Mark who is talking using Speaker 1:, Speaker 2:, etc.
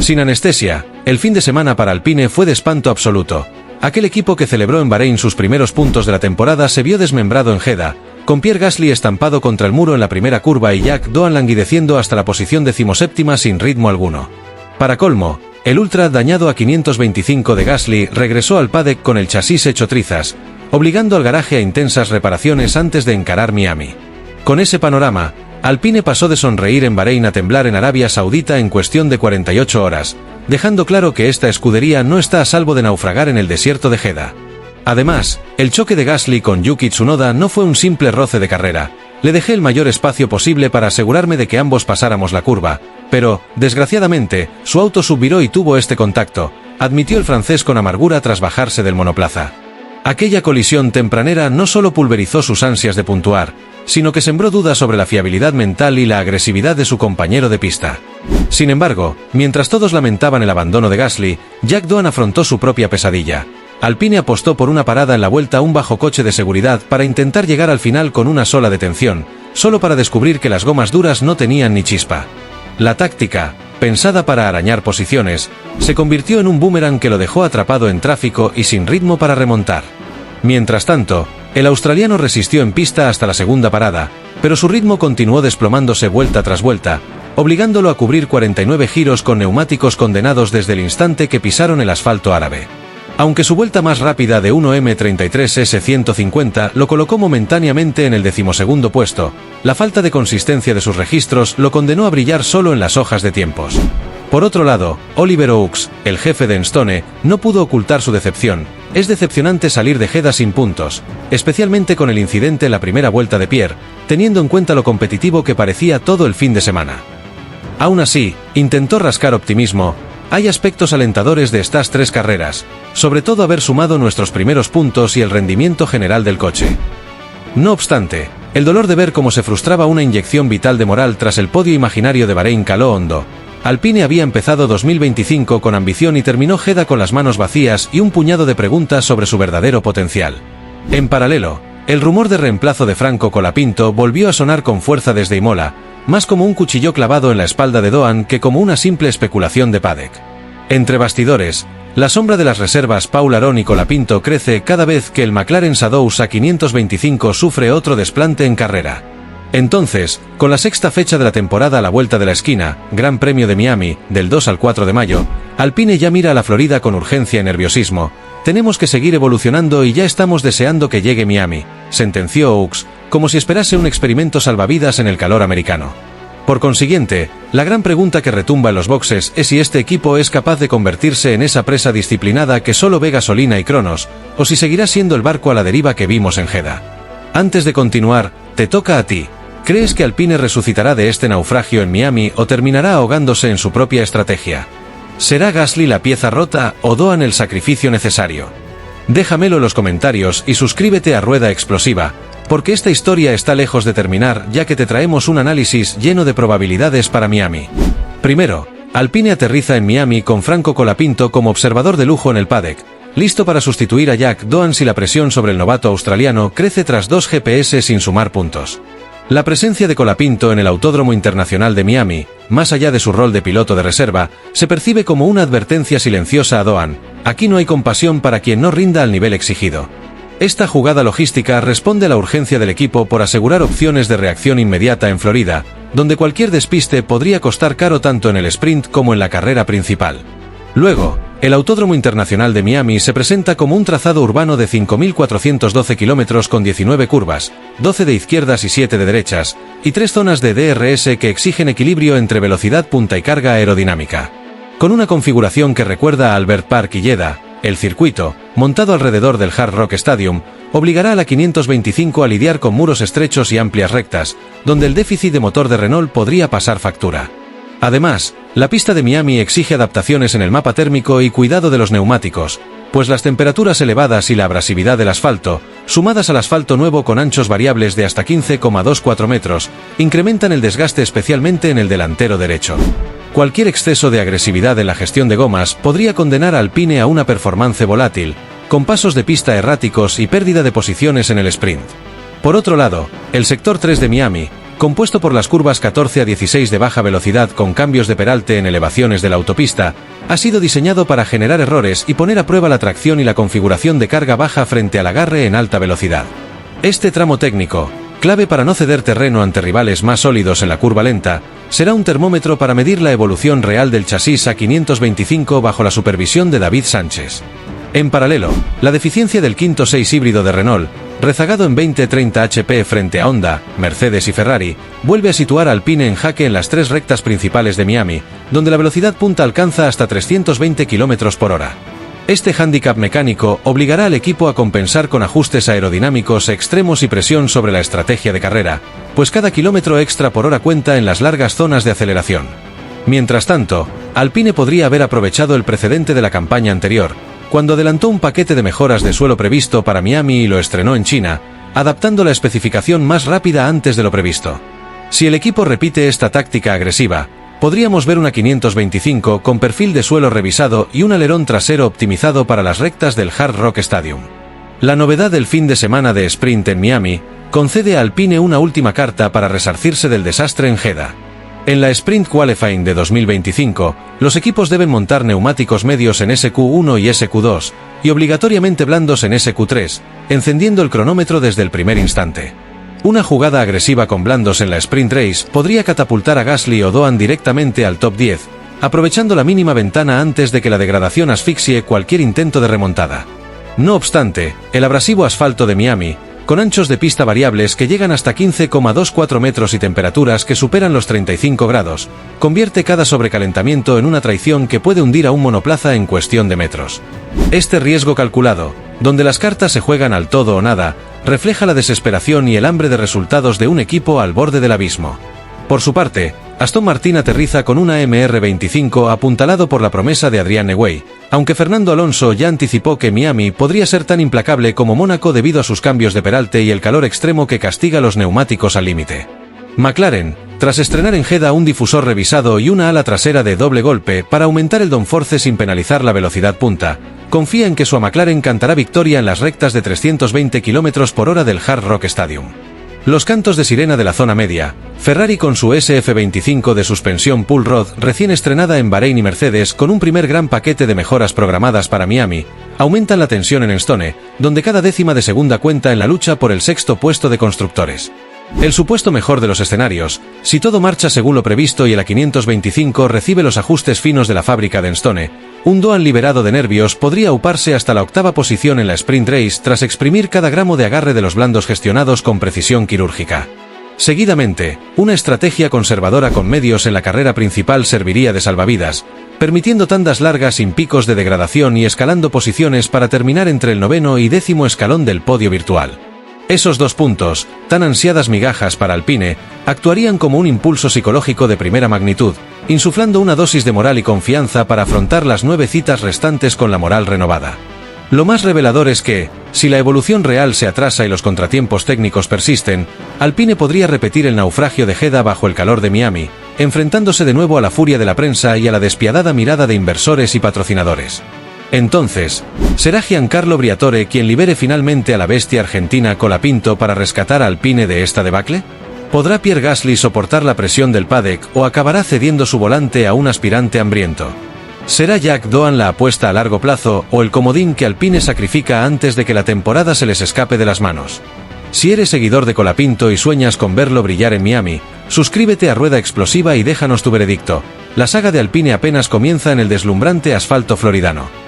Speaker 1: Sin anestesia, el fin de semana para Alpine fue de espanto absoluto. Aquel equipo que celebró en Bahrein sus primeros puntos de la temporada se vio desmembrado en Jeddah, con Pierre Gasly estampado contra el muro en la primera curva y Jack Doan languideciendo hasta la posición 17ª sin ritmo alguno. Para colmo, el ultra dañado a 525 de Gasly regresó al paddock con el chasis hecho trizas, obligando al garaje a intensas reparaciones antes de encarar Miami. Con ese panorama, Alpine pasó de sonreír en Bahrein a temblar en Arabia Saudita en cuestión de 48 horas, dejando claro que esta escudería no está a salvo de naufragar en el desierto de Jeddah. Además, el choque de Gasly con Yuki Tsunoda no fue un simple roce de carrera. Le dejé el mayor espacio posible para asegurarme de que ambos pasáramos la curva, pero, desgraciadamente, su auto subviró y tuvo este contacto, admitió el francés con amargura tras bajarse del monoplaza. Aquella colisión tempranera no solo pulverizó sus ansias de puntuar, sino que sembró dudas sobre la fiabilidad mental y la agresividad de su compañero de pista. Sin embargo, mientras todos lamentaban el abandono de Gasly, Jack Doan afrontó su propia pesadilla. Alpine apostó por una parada en la vuelta a un bajo coche de seguridad para intentar llegar al final con una sola detención, solo para descubrir que las gomas duras no tenían ni chispa. La táctica, pensada para arañar posiciones, se convirtió en un boomerang que lo dejó atrapado en tráfico y sin ritmo para remontar. Mientras tanto, el australiano resistió en pista hasta la segunda parada, pero su ritmo continuó desplomándose vuelta tras vuelta, obligándolo a cubrir 49 giros con neumáticos condenados desde el instante que pisaron el asfalto árabe. Aunque su vuelta más rápida de 1M33S150 lo colocó momentáneamente en el 12º puesto, la falta de consistencia de sus registros lo condenó a brillar solo en las hojas de tiempos. Por otro lado, Oliver Oakes, el jefe de Enstone, no pudo ocultar su decepción. Es decepcionante salir de Jeddah sin puntos, especialmente con el incidente en la primera vuelta de Pierre, teniendo en cuenta lo competitivo que parecía todo el fin de semana. Aún así, intentó rascar optimismo. Hay aspectos alentadores de estas 3 carreras, sobre todo haber sumado nuestros primeros puntos y el rendimiento general del coche. No obstante, el dolor de ver cómo se frustraba una inyección vital de moral tras el podio imaginario de Bahrein caló hondo. Alpine había empezado 2025 con ambición y terminó Jeddah con las manos vacías y un puñado de preguntas sobre su verdadero potencial. En paralelo, el rumor de reemplazo de Franco Colapinto volvió a sonar con fuerza desde Imola, más como un cuchillo clavado en la espalda de Doan que como una simple especulación de paddock. Entre bastidores, la sombra de las reservas Paul Aron y Colapinto crece cada vez que el McLaren Shadows A525 sufre otro desplante en carrera. Entonces, con la 6ª fecha de la temporada a la vuelta de la esquina, Gran Premio de Miami, del 2 al 4 de mayo, Alpine ya mira a la Florida con urgencia y nerviosismo. Tenemos que seguir evolucionando y ya estamos deseando que llegue Miami, sentenció Oakes, como si esperase un experimento salvavidas en el calor americano. Por consiguiente, la gran pregunta que retumba en los boxes es si este equipo es capaz de convertirse en esa presa disciplinada que solo ve gasolina y cronos, o si seguirá siendo el barco a la deriva que vimos en Jeddah. Antes de continuar, te toca a ti. ¿Crees que Alpine resucitará de este naufragio en Miami o terminará ahogándose en su propia estrategia? ¿Será Gasly la pieza rota o Doan el sacrificio necesario? Déjamelo en los comentarios y suscríbete a Rueda Explosiva, porque esta historia está lejos de terminar ya que te traemos un análisis lleno de probabilidades para Miami. Primero, Alpine aterriza en Miami con Franco Colapinto como observador de lujo en el paddock, listo para sustituir a Jack Doan si la presión sobre el novato australiano crece tras 2 GPS sin sumar puntos. La presencia de Colapinto en el Autódromo Internacional de Miami, más allá de su rol de piloto de reserva, se percibe como una advertencia silenciosa a Doan: aquí no hay compasión para quien no rinda al nivel exigido. Esta jugada logística responde a la urgencia del equipo por asegurar opciones de reacción inmediata en Florida, donde cualquier despiste podría costar caro tanto en el sprint como en la carrera principal. Luego, el Autódromo Internacional de Miami se presenta como un trazado urbano de 5.412 kilómetros con 19 curvas, 12 de izquierdas y 7 de derechas, y 3 zonas de DRS que exigen equilibrio entre velocidad punta y carga aerodinámica. Con una configuración que recuerda a Albert Park y Jeddah, el circuito, montado alrededor del Hard Rock Stadium, obligará a la 525 a lidiar con muros estrechos y amplias rectas, donde el déficit de motor de Renault podría pasar factura. Además, la pista de Miami exige adaptaciones en el mapa térmico y cuidado de los neumáticos, pues las temperaturas elevadas y la abrasividad del asfalto, sumadas al asfalto nuevo con anchos variables de hasta 15,24 metros, incrementan el desgaste especialmente en el delantero derecho. Cualquier exceso de agresividad en la gestión de gomas podría condenar a Alpine a una performance volátil, con pasos de pista erráticos y pérdida de posiciones en el sprint. Por otro lado, el sector 3 de Miami, compuesto por las curvas 14 a 16 de baja velocidad con cambios de peralte en elevaciones de la autopista, ha sido diseñado para generar errores y poner a prueba la tracción y la configuración de carga baja frente al agarre en alta velocidad. Este tramo técnico, clave para no ceder terreno ante rivales más sólidos en la curva lenta, será un termómetro para medir la evolución real del chasis A525 bajo la supervisión de David Sánchez. En paralelo, la deficiencia del quinto 6 híbrido de Renault, rezagado en 20-30 HP frente a Honda, Mercedes y Ferrari, vuelve a situar a Alpine en jaque en las tres rectas principales de Miami, donde la velocidad punta alcanza hasta 320 km/h. Este hándicap mecánico obligará al equipo a compensar con ajustes aerodinámicos extremos y presión sobre la estrategia de carrera, pues cada kilómetro extra por hora cuenta en las largas zonas de aceleración. Mientras tanto, Alpine podría haber aprovechado el precedente de la campaña anterior, cuando adelantó un paquete de mejoras de suelo previsto para Miami y lo estrenó en China, adaptando la especificación más rápida antes de lo previsto. Si el equipo repite esta táctica agresiva, podríamos ver una 525 con perfil de suelo revisado y un alerón trasero optimizado para las rectas del Hard Rock Stadium. La novedad del fin de semana de sprint en Miami concede a Alpine una última carta para resarcirse del desastre en Jeddah. En la Sprint Qualifying de 2025, los equipos deben montar neumáticos medios en SQ1 y SQ2, y obligatoriamente blandos en SQ3, encendiendo el cronómetro desde el primer instante. Una jugada agresiva con blandos en la Sprint Race podría catapultar a Gasly o Doan directamente al top 10, aprovechando la mínima ventana antes de que la degradación asfixie cualquier intento de remontada. No obstante, el abrasivo asfalto de Miami, con anchos de pista variables que llegan hasta 15,24 metros y temperaturas que superan los 35 grados, convierte cada sobrecalentamiento en una traición que puede hundir a un monoplaza en cuestión de metros. Este riesgo calculado, donde las cartas se juegan al todo o nada, refleja la desesperación y el hambre de resultados de un equipo al borde del abismo. Por su parte, Aston Martin aterriza con una MR25 apuntalado por la promesa de Adrian Newey, aunque Fernando Alonso ya anticipó que Miami podría ser tan implacable como Mónaco debido a sus cambios de peralte y el calor extremo que castiga los neumáticos al límite. McLaren, tras estrenar en Jeddah un difusor revisado y una ala trasera de doble golpe para aumentar el downforce sin penalizar la velocidad punta, confía en que su McLaren cantará victoria en las rectas de 320 km/h del Hard Rock Stadium. Los cantos de sirena de la zona media, Ferrari con su SF25 de suspensión pull rod recién estrenada en Bahrein y Mercedes con un primer gran paquete de mejoras programadas para Miami, aumentan la tensión en Stone, donde cada décima de segunda cuenta en la lucha por el sexto puesto de constructores. El supuesto mejor de los escenarios, si todo marcha según lo previsto y el A525 recibe los ajustes finos de la fábrica de Stone, un Doan liberado de nervios podría uparse hasta la octava posición en la Sprint Race tras exprimir cada gramo de agarre de los blandos gestionados con precisión quirúrgica. Seguidamente, una estrategia conservadora con medios en la carrera principal serviría de salvavidas, permitiendo tandas largas sin picos de degradación y escalando posiciones para terminar entre el 9º y 10º escalón del podio virtual. Esos 2 puntos, tan ansiadas migajas para Alpine, actuarían como un impulso psicológico de primera magnitud, insuflando una dosis de moral y confianza para afrontar las 9 citas restantes con la moral renovada. Lo más revelador es que, si la evolución real se atrasa y los contratiempos técnicos persisten, Alpine podría repetir el naufragio de Jeddah bajo el calor de Miami, enfrentándose de nuevo a la furia de la prensa y a la despiadada mirada de inversores y patrocinadores. Entonces, ¿será Giancarlo Briatore quien libere finalmente a la bestia argentina Colapinto para rescatar a Alpine de esta debacle? ¿Podrá Pierre Gasly soportar la presión del paddock o acabará cediendo su volante a un aspirante hambriento? ¿Será Jack Doan la apuesta a largo plazo o el comodín que Alpine sacrifica antes de que la temporada se les escape de las manos? Si eres seguidor de Colapinto y sueñas con verlo brillar en Miami, suscríbete a Rueda Explosiva y déjanos tu veredicto. La saga de Alpine apenas comienza en el deslumbrante asfalto floridano.